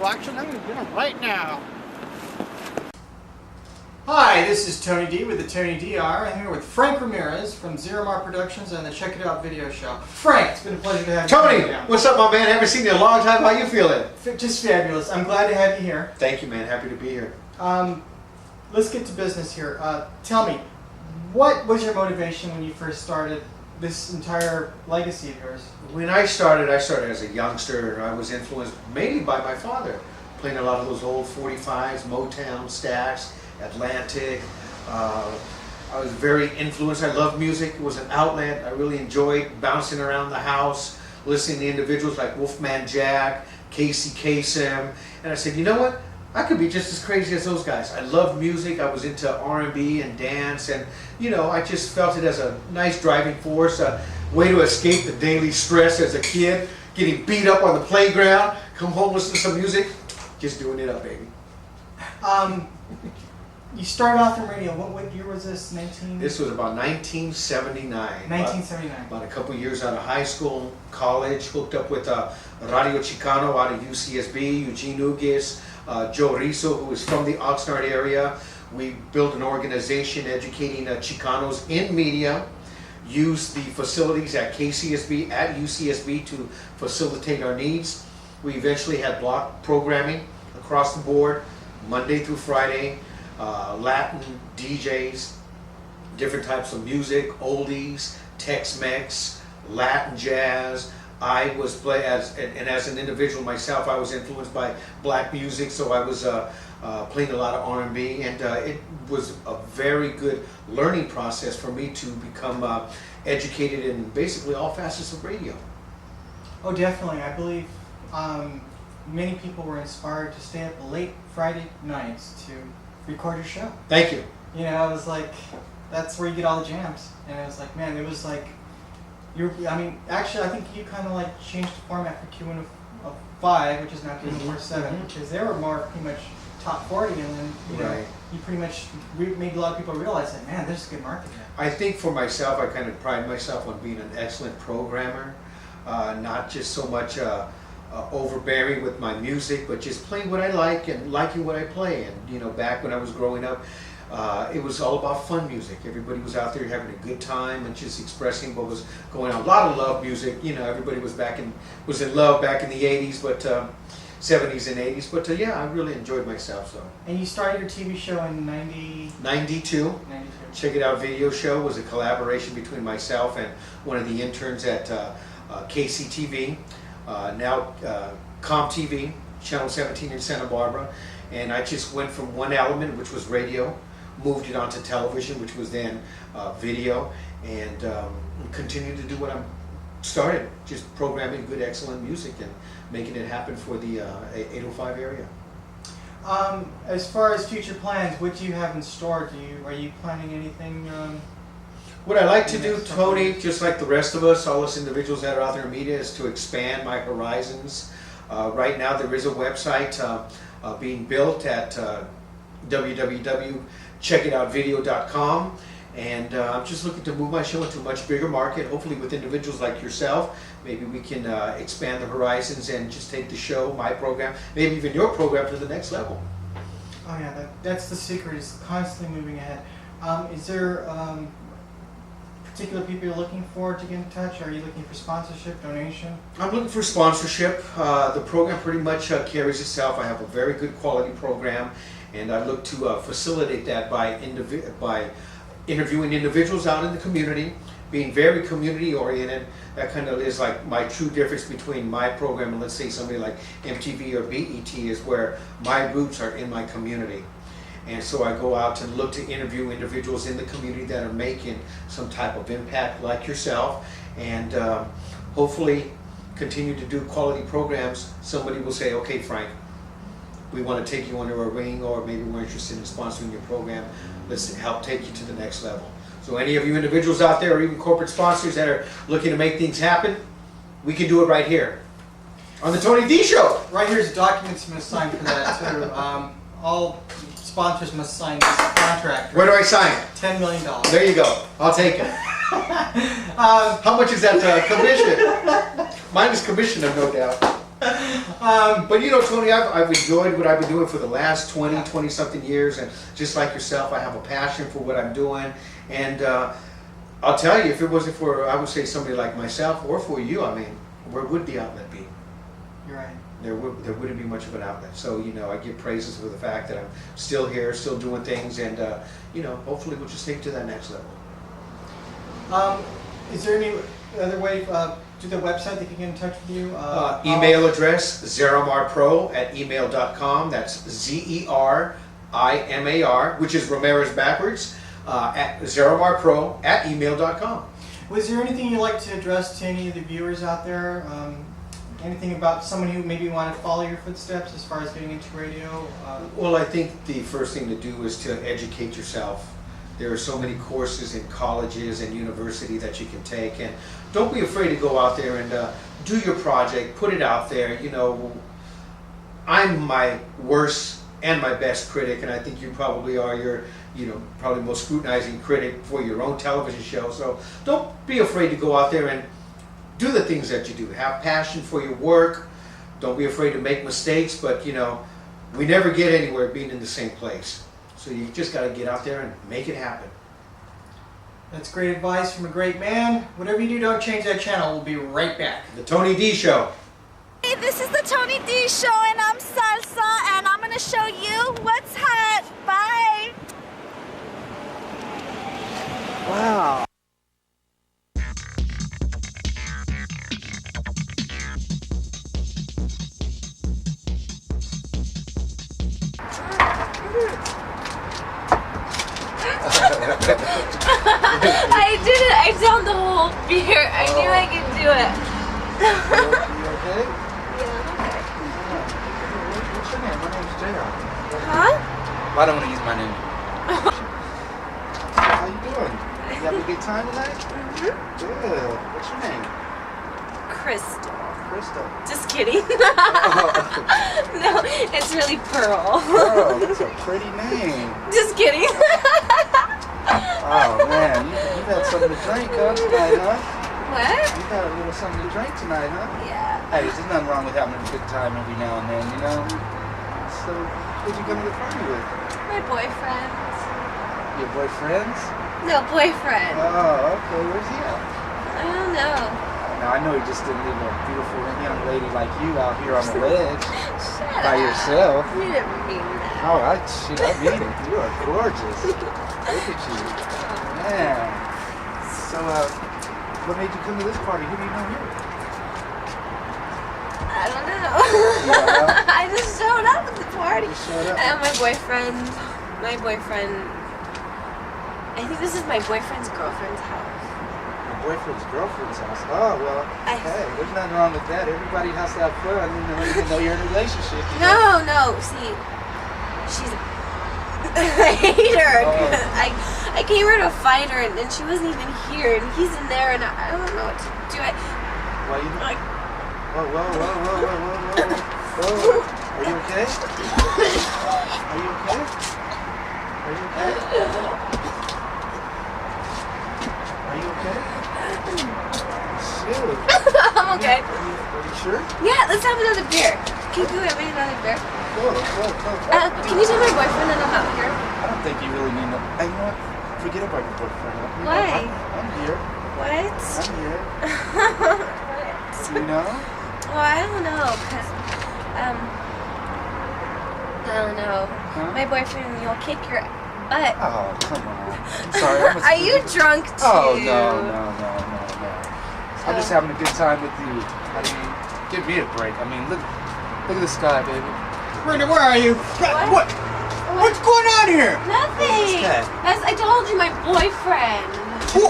Well, actually, I'm going to do it right now. Hi, this is Tony D with the Tony DR. I'm here with Frank Ramirez from Zero Mar Productions and the Check It Out video show. Frank, it's been a pleasure to have you. Tony, what's up, my man? Haven't seen you in a long time. How you feeling? Just fabulous. I'm glad to have you here. Thank you, man. Happy to be here. Let's get to business here. Tell me, what was your motivation when you first started this entire legacy of yours? When I started as a youngster. I was influenced mainly by my father, playing a lot of those old 45s, Motown, Stax, Atlantic. I was very influenced. I loved music. It was an outlet. I really enjoyed bouncing around the house, listening to individuals like Wolfman Jack, Casey Kasem, and I said, you know what? I could be just as crazy as those guys. I loved music. I was into R&B and dance, and you know, I just felt it as a nice driving force, a way to escape the daily stress as a kid, getting beat up on the playground, come home, listen to some music, just doing it up, baby. You started off in radio. What year was this? This was about 1979. 1979. About a couple years out of high school, college, hooked up with Radio Chicano out of UCSB, Eugene Ugis, Joe Rizzo, who is from the Oxnard area. We built an organization educating Chicanos in media, used the facilities at KCSB, at UCSB to facilitate our needs. We eventually had block programming across the board, Monday through Friday, Latin DJs, different types of music, oldies, Tex-Mex, Latin jazz. I was as an individual myself, I was influenced by black music, so I was playing a lot of R&B, and it was a very good learning process for me to become educated in basically all facets of radio. Oh, definitely. I believe many people were inspired to stay up late Friday nights to record your show. Thank you. You know, it was like, that's where you get all the jams. And it was like, man, it was like, actually, I think you kind of like changed the format for Q1 of 5, which is now Q1 of 7, because they were more pretty much top 40, and then, you know, you pretty much made a lot of people realize that, man, there's a good market here. I think for myself, I kind of pride myself on being an excellent programmer, not just so much overbearing with my music, but just playing what I like and liking what I play. And you know, back when I was growing up, it was all about fun music. Everybody was out there having a good time and just expressing what was going on. A lot of love music. You know, everybody was in love back in the 80s, but 70s and 80s. But yeah, I really enjoyed myself. So. And you started your TV show in 92. 92. Check It Out video show was a collaboration between myself and one of the interns at KCTV. Now ComTV, Channel 17 in Santa Barbara, and I just went from one element, which was radio, moved it onto television, which was then video, and continued to do what I'm started, just programming good, excellent music and making it happen for the 805 area. As far as future plans, what do you have in store? Are you planning anything? What I like to do, Tony, just like the rest of us, all us individuals that are out there in media, is to expand my horizons. Right now there is a website being built at www.checkitoutvideo.com, and I'm just looking to move my show into a much bigger market, hopefully with individuals like yourself. Maybe we can expand the horizons and just take the show, my program, maybe even your program, to the next level. Oh yeah, that's the secret, is constantly moving ahead. Is there particular people you're looking for to get in touch? Are you looking for sponsorship, donation? I'm looking for sponsorship. The program pretty much carries itself. I have a very good quality program, and I look to facilitate that by interviewing individuals out in the community, being very community oriented. That kind of is like my true difference between my program and, let's say, somebody like MTV or BET, is where my roots are in my community. And so I go out and look to interview individuals in the community that are making some type of impact like yourself, and hopefully continue to do quality programs. Somebody will say, okay, Frank, we want to take you under our wing, or maybe we're interested in sponsoring your program. Let's help take you to the next level. So any of you individuals out there, or even corporate sponsors that are looking to make things happen, we can do it right here on the Tony D Show. Right here's documents you must sign for that too. All sponsors must sign this contract. Where do I sign? $10 million. There you go. I'll take it. How much is that commission? Mine is commission, no doubt. But you know, Tony, I've enjoyed what I've been doing for the last 20 something years, and just like yourself, I have a passion for what I'm doing. And I'll tell you, if it wasn't for, I would say, somebody like myself or for you, I mean, where would the outlet be? You're right. There wouldn't be much of an outlet. So, you know, I give praises for the fact that I'm still here, still doing things, and, you know, hopefully we'll just take it to that next level. Is there any other way to the website they can get in touch with you? Email address, zeromarpro@email.com. That's ZERIMAR, which is Ramirez backwards, at zeromarpro@email.com. Was there anything you'd like to address to any of the viewers out there? Anything about someone who maybe want to follow your footsteps as far as getting into radio? Well, I think the first thing to do is to educate yourself. There are so many courses in colleges and university that you can take, and don't be afraid to go out there and do your project, put it out there. You know, I'm my worst and my best critic, and I think you probably are your, you know, probably most scrutinizing critic for your own television show. So don't be afraid to go out there and do the things that you do. Have passion for your work. Don't be afraid to make mistakes, but you know, we never get anywhere being in the same place. So you just got to get out there and make it happen. That's great advice from a great man. Whatever you do, don't change that channel. We'll be right back. The Tony D Show. Hey, this is the Tony D Show, and I'm Salsa, and I'm gonna show you what's hot. Bye. Wow. I did it. I downed the whole beer. I knew I could do it. You okay? Yeah, okay. What's your name? My name's JR. Huh? Well, I don't want to use my name. How you doing? You having a good time tonight? Mm-hmm. Good. What's your name? Crystal. Crystal. Just kidding. Oh. No, it's really Pearl. Oh, that's a pretty name. Just kidding. Oh, man. You've had something to drink, huh, tonight, huh? What? You've had a little something to drink tonight, huh? Yeah. Hey, there's nothing wrong with having a good time every now and then, you know? So, who'd you come to the party with? My boyfriend. Your boyfriends? No, boyfriend. Oh, okay. Where's he at? I don't know. Now, I know he just didn't leave a beautiful young lady like you out here on the ledge Shut by up. yourself. You didn't mean that. Oh, I mean it. You are gorgeous. Look at you. Man. So, what made you come to this party? Who do you know here? I don't know. Yeah. I just showed up at the party. You showed up. And my boyfriend, I think this is my boyfriend's girlfriend's house. Your boyfriend's girlfriend's house. Oh, well, I- hey, there's nothing wrong with that. Everybody has to have fun, even though you're in a relationship. You No, know? no, see, she's, I hate her. Oh. I came here to fight her, and she wasn't even here, and he's in there, and I don't know what to do. Why you? Like, Whoa. Are you okay? Are you okay? Are you okay? Are you okay? Shoot. I'm okay. Are you sure? Yeah, let's have another beer. Can you have another beer? Go. Can you tell my boyfriend that I'm out here? I don't think you really need to. Hey, you know what? Forget about your boyfriend. You know, Why? I'm here. What? I'm here. What? You know? Well, I don't know, cause I don't know. Huh? My boyfriend, you'll kick your butt. Oh, come on. I'm sorry. Are you drunk too? Oh, no. I'm just having a good time with you. I mean, give me a break. I mean, look at the sky, baby. Brenda, where are you? What? What's going on here? Nothing. What's that? As I told you, my boyfriend. Who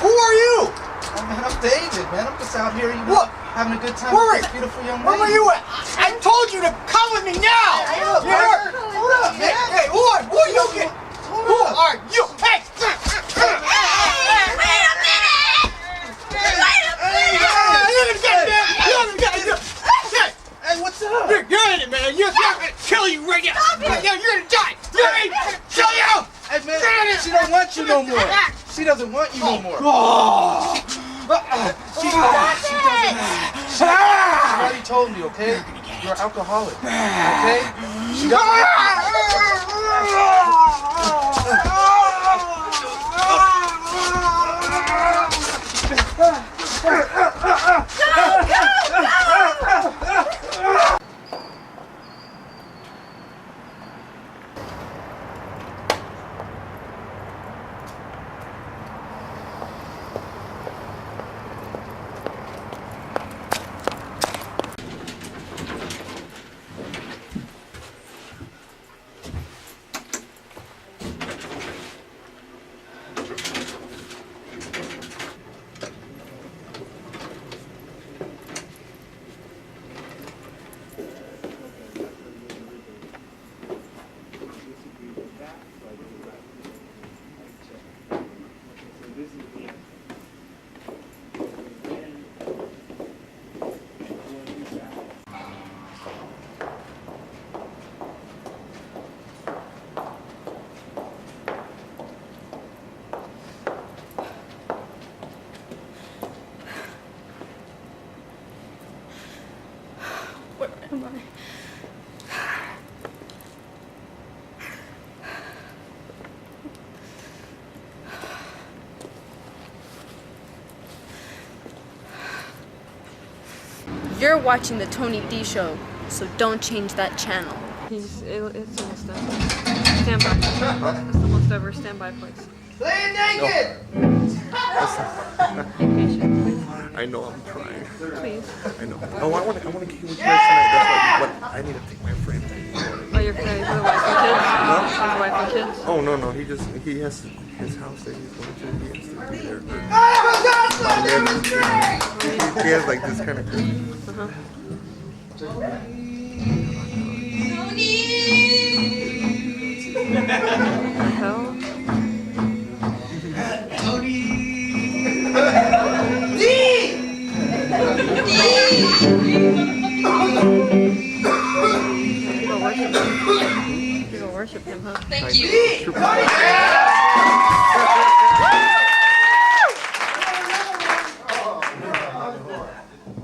are you? Oh, man, I'm David, man. I'm just out here, you know, What? having a good time Where with this beautiful young Where were lady. you at? I told you to come with me now! Hey, hold up, You're- man. Hold up, man. Hey, who are you? Who are you? Hey! Wait a minute! Hey, what's up? You're in it, man. You're gonna kill you right now. You're gonna die. You're gonna kill you. Hey, man, she don't want you no more. She doesn't want you no more. Oh. She already told told me, okay? You're an alcoholic, okay? She doesn't. Where am I? You're watching the Tony D Show, so don't change that channel. It's almost done. Stand by. It's almost over. Stand by, please. Lay naked! Be patient, please. I know I'm trying. Please. I know. Oh, I want to get with you guys tonight. That's what I need to take my friend. Oh, your wife and kids? His wife and kids? Oh no, he has his house that he's going to. He has to be there. He has like this kind of. What the hell? People worship him, huh? Thank you.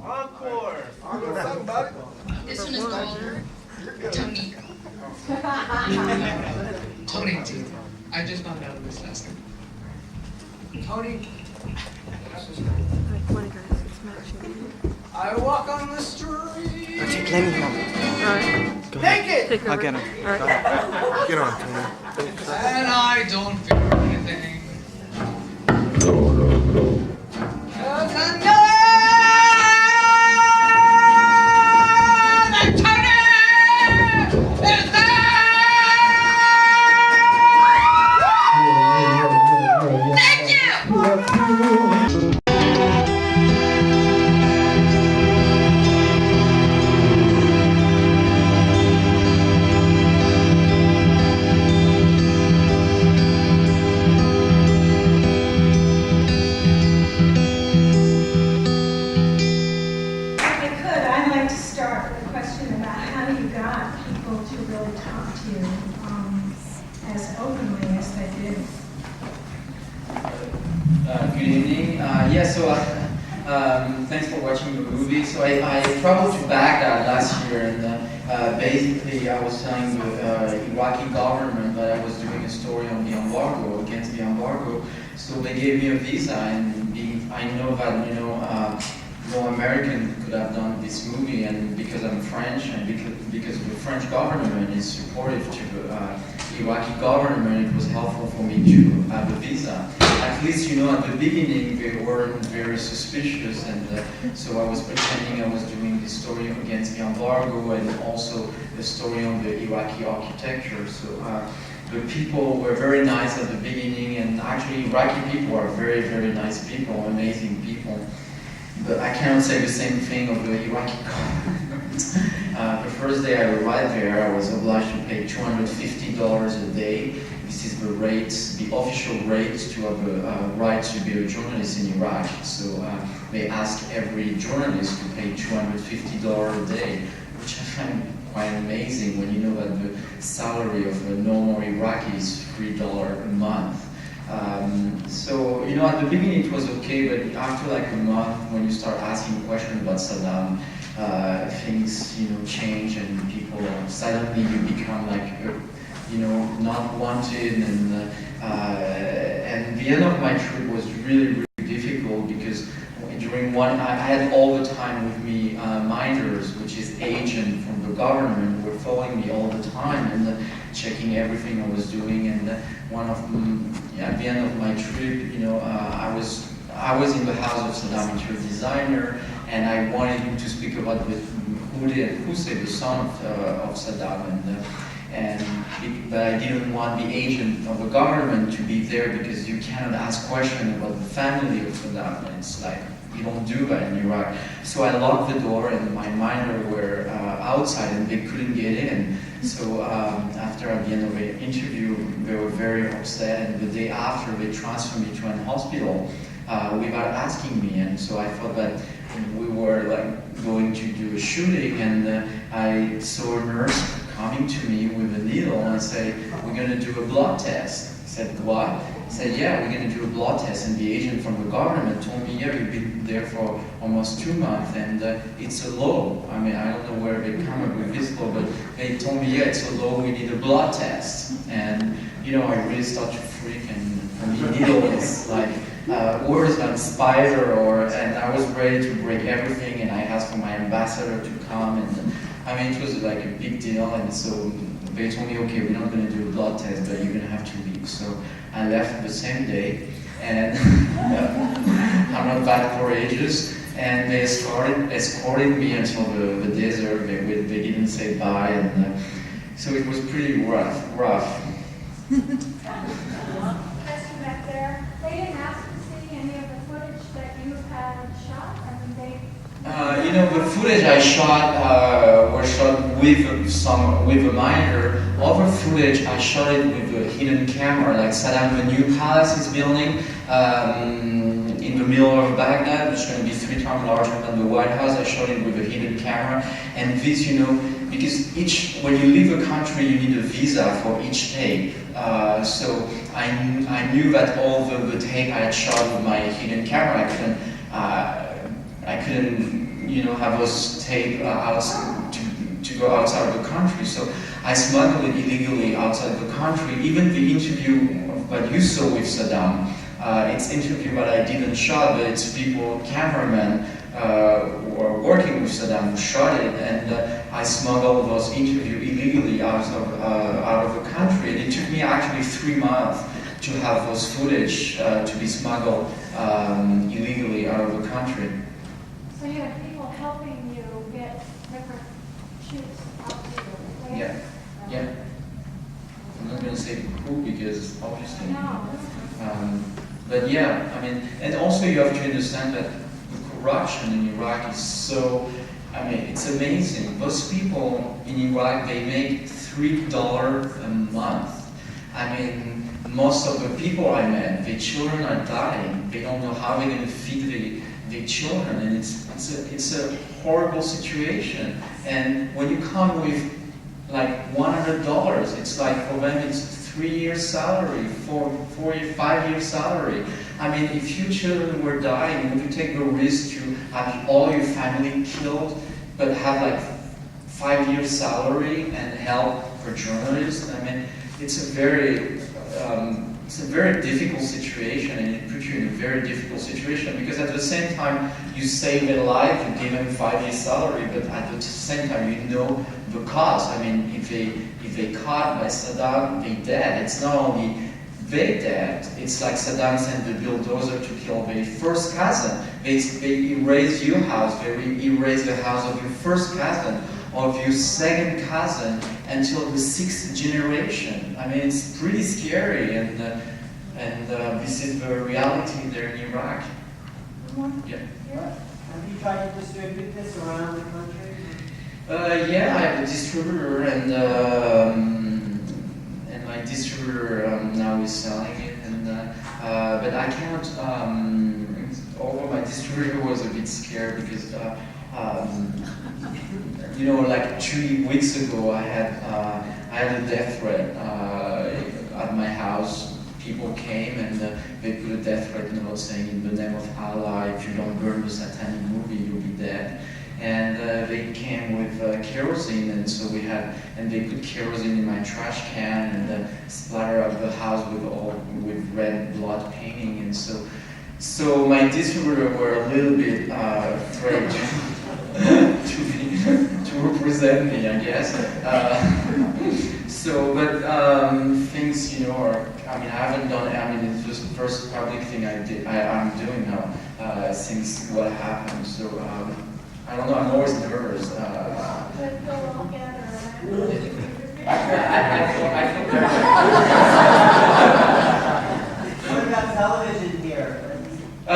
Encore. This one is called Tony. Tony, I just found out of this last night. Tony, Alright, come on, guys. It's matching. I walk on the street. Alright. Naked! Take over. I'll get him. Alright. Get on, Tony. And I don't feel anything. 'Cause I know that Tony is there! Thank you! I'd like to start with a question about how you got people to really talk to you as openly as they did. Good evening. Thanks for watching the movie. So I traveled to Baghdad last year, and basically I was telling the Iraqi government that I was doing a story on the embargo, against the embargo. So they gave me a visa, and I know that no American could have done this movie, and because I'm French, and because the French government is supportive to the Iraqi government, it was helpful for me to have a visa. At least, at the beginning, they weren't very suspicious, and so I was pretending I was doing this story against the embargo, and also the story on the Iraqi architecture. So the people were very nice at the beginning, and actually Iraqi people are very, very nice people, amazing people. But I cannot say the same thing of the Iraqi government. The first day I arrived there, I was obliged to pay $250 a day. This is the rate, the official rate to have a right to be a journalist in Iraq. So they ask every journalist to pay $250 a day, which I find quite amazing when you know that the salary of a normal Iraqi is $3 a month. So, at the beginning it was okay, but after like a month, when you start asking questions about Saddam, things change and people suddenly you become like not wanted, and the end of my trip was really difficult because during I had all the time with me minders, which is agent from the government, were following me all the time and checking everything I was doing. And one of at the end of my trip, I was in the house of Saddam interior designer, and I wanted him to speak about with Hussein, the son of Saddam, but I didn't want the agent of the government to be there because you cannot ask questions about the family of Saddam. It's like you don't do that in Iraq. So I locked the door, and my miners were outside, and they couldn't get in. So after at the end of the interview, they were very upset, and the day after they transferred me to an hospital without asking me. And so I thought that we were like going to do a shooting, and I saw a nurse coming to me with a needle and say, "We're going to do a blood test." I said, "What?" I said, "Yeah, we're going to do a blood test." And the agent from the government told me, "Yeah, you've been there for almost 2 months, and it's a law." I mean, I don't know where they come up with this law, but they told me, "Yeah, it's a law, we need a blood test." And, I really started to freak, and for me, needle is like worse than spider, and I was ready to break everything, and I asked for my ambassador to come, and I mean, it was like a big deal. And so they told me, "Okay, we're not going to do a blood test, but you're going to have 2 weeks." So I left the same day, and I'm not that courageous, and they started escorting me until the desert. They didn't say bye, and so it was pretty rough. Question back there. They didn't ask to see any of the footage that you had shot? I mean, the footage I shot were shot with a miner. Other footage I shot it with a hidden camera, like Saddam, the new palace is building in the middle of Baghdad, which is going to be 3 times larger than the White House. I shot it with a hidden camera, and this, because when you leave a country, you need a visa for each tape. So I knew that all the tape I had shot with my hidden camera, I couldn't have those tape to go outside of the country. So I smuggled it illegally outside the country. Even the interview that you saw with Saddam, it's interview that I didn't shot, but it's cameramen who are working with Saddam who shot it, and I smuggled those interviews illegally out of the country. And it took me actually 3 months to have those footage to be smuggled illegally out of the country. so you had people helping you get different shoots out to the Yeah. I'm not going to say who because obviously. But yeah, I mean, and also you have to understand that the corruption in Iraq is it's amazing. Those people in Iraq, they make $3 a month. I mean, most of the people I met, their children are dying. They don't know how they're going to feed their children, and it's a horrible situation. And when you come with like $100, it's like for them it's 3 years salary, 5 years salary. I mean, if your children were dying, would you take the risk to have all your family killed, but have like 5 years salary and help for journalists? I mean, it's a very difficult situation, and it puts you in a very difficult situation because at the same time you save their life, you give them 5 years salary, but at the same time you know the cost. I mean, if they caught by Saddam, they dead. It's not only they dead. It's like Saddam sent the bulldozer to kill their first cousin. They erase your house. They erase the house of your first cousin, of your second cousin, until the 6th generation. I mean, it's pretty scary, and this is the reality there in Iraq. Yeah. Have you tried to distribute this around the country? Yeah, I have a distributor, and my distributor now is selling it, but I can't. Although my distributor was a bit scared because. Like 2 weeks ago, I had a death threat at my house. People came and they put a death threat note saying, "In the name of Allah, if you don't burn the satanic movie, you'll be dead." And they came with kerosene, and so and they put kerosene in my trash can and splatter up the house with red blood painting, and so my distributor were a little bit afraid to represent me, I guess. But things, are, I haven't done, it's just the first public thing I'm doing now, since what happened, so, I don't know, I'm always nervous. Let's go all together. What about television here? I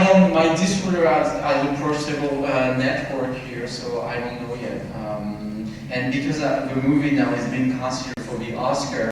don't, my distributor has a portable network here, so I don't know yet. And because the movie now is being considered for the Oscar,